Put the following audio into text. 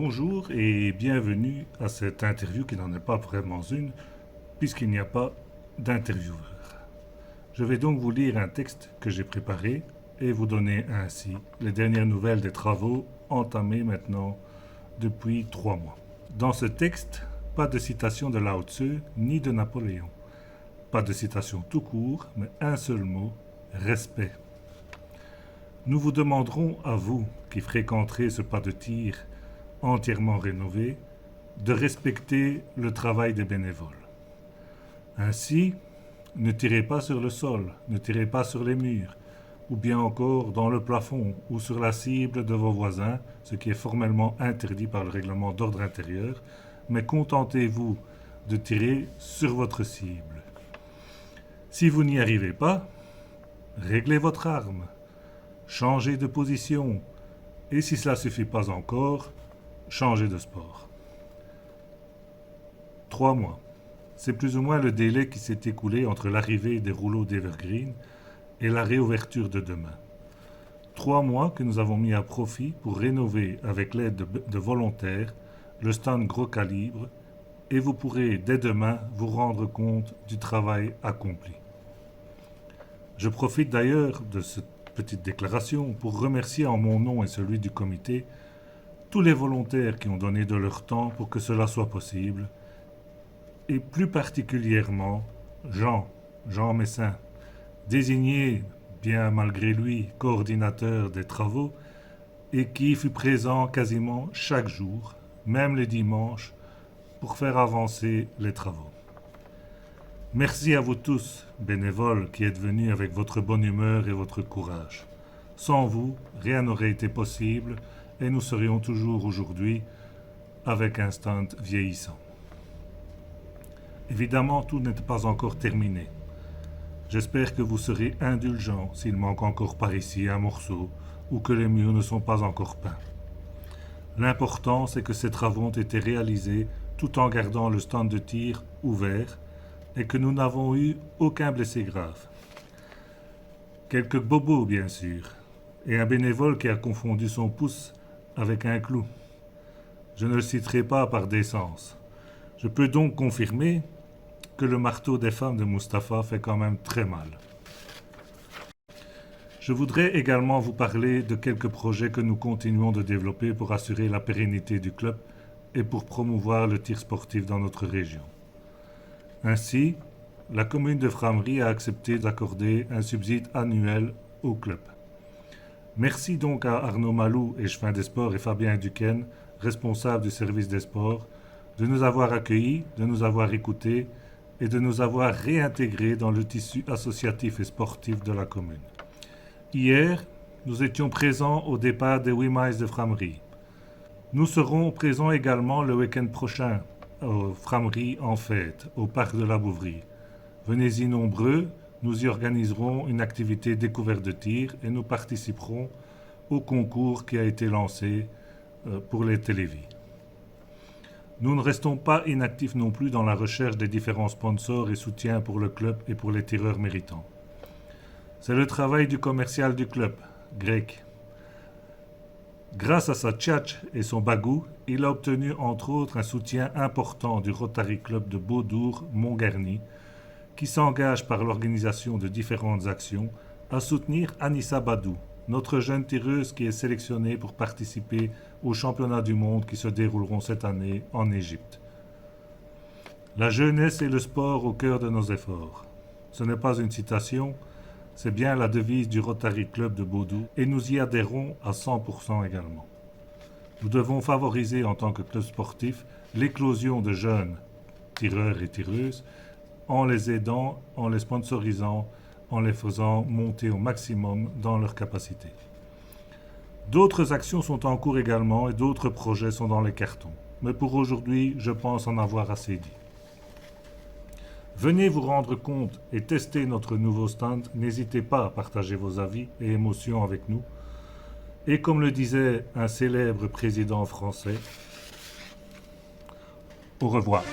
Bonjour et bienvenue à cette interview qui n'en est pas vraiment une, puisqu'il n'y a pas d'intervieweur. Je vais donc vous lire un texte que j'ai préparé et vous donner ainsi les dernières nouvelles des travaux entamés maintenant depuis 3 mois. Dans ce texte, pas de citation de Lao Tzu ni de Napoléon. Pas de citation tout court, mais un seul mot, respect. Nous vous demanderons à vous, qui fréquenterez ce pas de tir entièrement rénové, de respecter le travail des bénévoles. Ainsi, ne tirez pas sur le sol, ne tirez pas sur les murs, ou bien encore dans le plafond ou sur la cible de vos voisins, ce qui est formellement interdit par le règlement d'ordre intérieur, mais contentez-vous de tirer sur votre cible. Si vous n'y arrivez pas, réglez votre arme, changez de position, et si cela ne suffit pas encore, changez de sport. 3 mois. C'est plus ou moins le délai qui s'est écoulé entre l'arrivée des rouleaux d'Evergreen et la réouverture de demain. 3 mois que nous avons mis à profit pour rénover avec l'aide de volontaires le stand gros calibre et vous pourrez dès demain vous rendre compte du travail accompli. Je profite d'ailleurs de cette petite déclaration pour remercier en mon nom et celui du comité tous les volontaires qui ont donné de leur temps pour que cela soit possible, et plus particulièrement Jean Messin, désigné, bien malgré lui, coordinateur des travaux, et qui fut présent quasiment chaque jour, même les dimanches, pour faire avancer les travaux. Merci à vous tous, bénévoles, qui êtes venus avec votre bonne humeur et votre courage. Sans vous, rien n'aurait été possible et nous serions toujours aujourd'hui avec un stand vieillissant. Évidemment, tout n'est pas encore terminé. J'espère que vous serez indulgents s'il manque encore par ici un morceau ou que les murs ne sont pas encore peints. L'important, c'est que ces travaux ont été réalisés tout en gardant le stand de tir ouvert et que nous n'avons eu aucun blessé grave. Quelques bobos, bien sûr, et un bénévole qui a confondu son pouce avec un clou. Je ne le citerai pas par décence. Je peux donc confirmer que le marteau des femmes de Mustapha fait quand même très mal. Je voudrais également vous parler de quelques projets que nous continuons de développer pour assurer la pérennité du club et pour promouvoir le tir sportif dans notre région. Ainsi, la commune de Frameries a accepté d'accorder un subside annuel au club. Merci donc à Arnaud Malou, échevin des sports, et Fabien Duquesne, responsable du service des sports, de nous avoir accueillis, de nous avoir écoutés et de nous avoir réintégrés dans le tissu associatif et sportif de la commune. Hier, nous étions présents au départ des 8 miles de Frameries. Nous serons présents également le week-end prochain au Frameries en fête, au parc de la Bouvrie. Venez-y nombreux, nous y organiserons une activité découverte de tir et nous participerons au concours qui a été lancé pour les télévis. Nous ne restons pas inactifs non plus dans la recherche des différents sponsors et soutiens pour le club et pour les tireurs méritants. C'est le travail du commercial du club, Greg. Grâce à sa tchatch et son bagou, il a obtenu entre autres un soutien important du Rotary Club de Beaudour-Montgarny, qui s'engage par l'organisation de différentes actions à soutenir Anissa Badou, notre jeune tireuse qui est sélectionnée pour participer aux championnats du monde qui se dérouleront cette année en Égypte. La jeunesse et le sport au cœur de nos efforts. Ce n'est pas une citation, c'est bien la devise du Rotary Club de Beaudour et nous y adhérons à 100% également. Nous devons favoriser en tant que club sportif l'éclosion de jeunes tireurs et tireuses en les aidant, en les sponsorisant, en les faisant monter au maximum dans leurs capacités. D'autres actions sont en cours également et d'autres projets sont dans les cartons. Mais pour aujourd'hui, je pense en avoir assez dit. Venez vous rendre compte et tester notre nouveau stand. N'hésitez pas à partager vos avis et émotions avec nous. Et comme le disait un célèbre président français, au revoir.